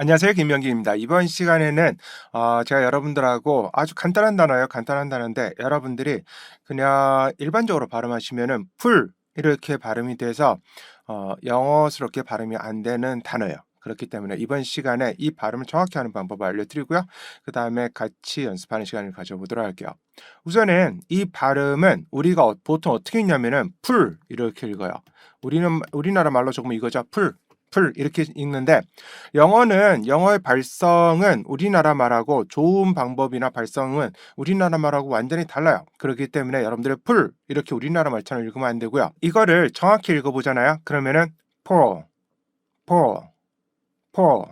안녕하세요. 김명기입니다. 이번 시간에는 제가 여러분들하고 아주 간단한 단어예요. 간단한 단어인데 여러분들이 그냥 일반적으로 발음하시면은 풀 이렇게 발음이 돼서 영어스럽게 발음이 안 되는 단어예요. 그렇기 때문에 이번 시간에 이 발음을 정확히 하는 방법을 알려드리고요. 그 다음에 같이 연습하는 시간을 가져보도록 할게요. 우선은 이 발음은 우리가 보통 어떻게 읽냐면은 풀 이렇게 읽어요. 우리나라 말로 조금 이거죠. 풀 이렇게 읽는데 영어의 발성은 우리나라 말하고 좋은 방법이나 발성은 우리나라 말하고 완전히 달라요. 그렇기 때문에 여러분들의 풀 이렇게 우리나라 말처럼 읽으면 안 되고요. 이거를 정확히 읽어보잖아요. 그러면은 포, 포, 포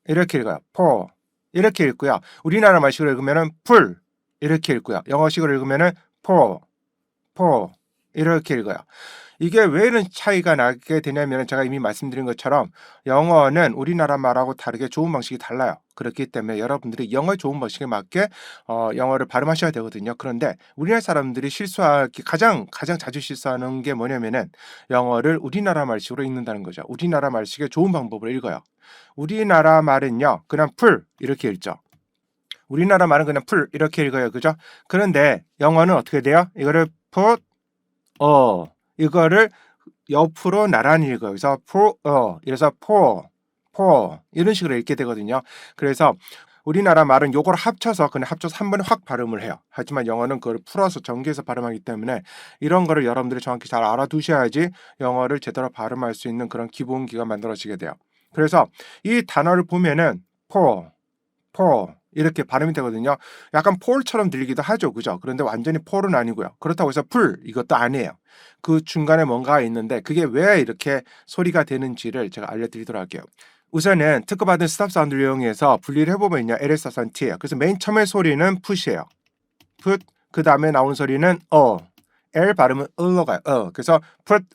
이렇게 읽어요. 포 이렇게 읽고요. 우리나라 말식으로 읽으면은 풀 이렇게 읽고요. 영어식으로 읽으면은 포 이렇게 읽어요. 이게 왜 이런 차이가 나게 되냐면 제가 이미 말씀드린 것처럼 영어는 우리나라 말하고 다르게 좋은 방식이 달라요. 그렇기 때문에 여러분들이 영어의 좋은 방식에 맞게 영어를 발음하셔야 되거든요. 그런데 우리나라 사람들이 가장 자주 실수하는 게 뭐냐면은 영어를 우리나라 말식으로 읽는다는 거죠. 우리나라 말식의 좋은 방법으로 읽어요. 우리나라 말은요, 그냥 풀 이렇게 읽죠. 우리나라 말은 그냥 풀 이렇게 읽어요. 그죠? 그런데 영어는 어떻게 돼요? 이거를 put 이거를 옆으로 나란히 읽어요. 그래서 이래서 포 이런 식으로 읽게 되거든요. 그래서 우리나라 말은 요걸 합쳐서 그냥 합쳐서 한 번에 확 발음을 해요. 하지만 영어는 그걸 풀어서 전개해서 발음하기 때문에 이런 거를 여러분들이 정확히 잘 알아두셔야지 영어를 제대로 발음할 수 있는 그런 기본기가 만들어지게 돼요. 그래서 이 단어를 보면은 포 이렇게 발음이 되거든요. 약간 폴처럼 들리기도 하죠. 그죠? 그런데 완전히 폴은 아니고요. 그렇다고 해서 풀 이것도 아니에요. 그 중간에 뭔가가 있는데 그게 왜 이렇게 소리가 되는지를 제가 알려드리도록 할게요. 우선은 특허받은 스탑 사운드를 이용해서 분리를 해보면요. L에서 선 T예요. 그래서 맨 처음에 소리는 푸시예요. 풋. 그 다음에 나오는 소리는 L 발음은 으로 가요. 그래서 put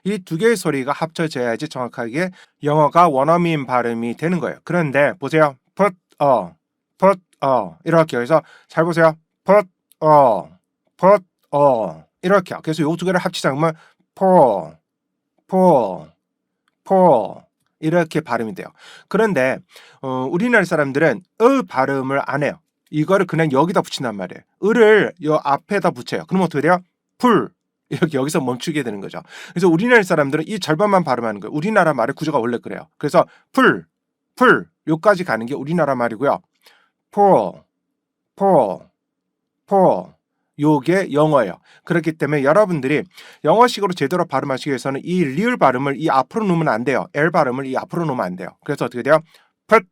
이 두 개의 소리가 합쳐져야지 정확하게 영어가 원어민 발음이 되는 거예요. 그런데 보세요. put 이렇게 해서 잘 보세요. put 이렇게. 그래서 이 두 개를 합치자면 포 이렇게 발음이 돼요. 그런데 우리나라 사람들은 발음을 안 해요. 이거를 그냥 여기다 붙인단 말이에요. 을을 요 앞에다 붙여요. 그럼 어떻게 돼요? 풀 이렇게 여기서 멈추게 되는 거죠. 그래서 우리나라 사람들은 이 절반만 발음하는 거예요. 우리나라 말의 구조가 원래 그래요. 그래서 풀 요까지 가는 게 우리나라 말이고요. 포 요게 영어예요. 그렇기 때문에 여러분들이 영어식으로 제대로 발음하시기 위해서는 이 리을 발음을 이 앞으로 놓으면 안 돼요. L 발음을 이 앞으로 놓으면 안 돼요. 그래서 어떻게 돼요? put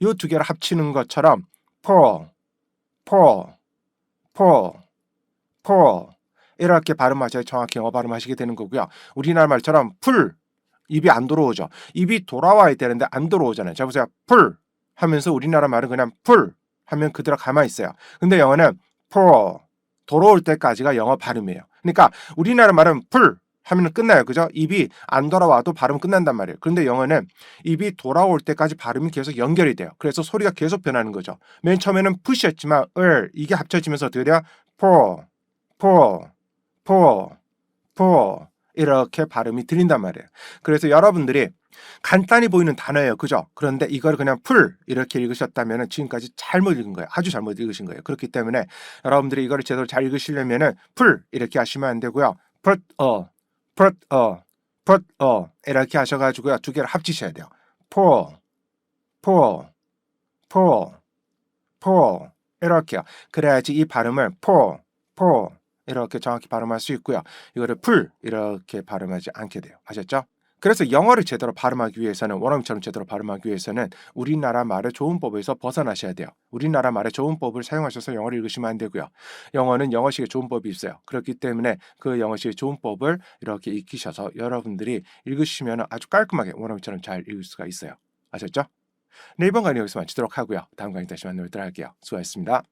요 두 개를 합치는 것처럼 포 이렇게 발음하셔야 정확히 영어 발음하시게 되는 거고요. 우리나라 말처럼 풀 입이 안 들어오죠. 입이 돌아와야 되는데 안 들어오잖아요. 자 보세요. 풀 하면서 우리나라 말은 그냥 풀 하면 그대로 가만히 있어요. 근데 영어는 포 돌아올 때까지가 영어 발음이에요. 그러니까 우리나라 말은 풀 하면 끝나요. 그죠? 입이 안 돌아와도 발음 끝난단 말이에요. 그런데 영어는 입이 돌아올 때까지 발음이 계속 연결이 돼요. 그래서 소리가 계속 변하는 거죠. 맨 처음에는 푸시였지만 이게 합쳐지면서 어떻게 돼요? 포 이렇게 발음이 들린단 말이에요. 그래서 여러분들이 간단히 보이는 단어예요. 그죠? 그런데 이걸 그냥 풀 이렇게 읽으셨다면 지금까지 잘못 읽은 거예요. 아주 잘못 읽으신 거예요. 그렇기 때문에 여러분들이 이거를 제대로 잘 읽으시려면 풀 이렇게 하시면 안 되고요. put 이렇게 하셔가지고요. 두 개를 합치셔야 돼요. 포 이렇게요. 그래야지 이 발음을 포 이렇게 정확히 발음할 수 있고요. 이거를 풀 이렇게 발음하지 않게 돼요. 아셨죠? 그래서 영어를 제대로 발음하기 위해서는 원어민처럼 제대로 발음하기 위해서는 우리나라 말의 조음법에서 벗어나셔야 돼요. 우리나라 말의 조음법을 사용하셔서 영어를 읽으시면 안 되고요. 영어는 영어식의 조음법이 있어요. 그렇기 때문에 그 영어식의 조음법을 이렇게 익히셔서 여러분들이 읽으시면 아주 깔끔하게 원어민처럼 잘 읽을 수가 있어요. 아셨죠? 네, 이번 강의 여기서 마치도록 하고요. 다음 강의 다시 만나뵙도록 할게요. 수고하셨습니다.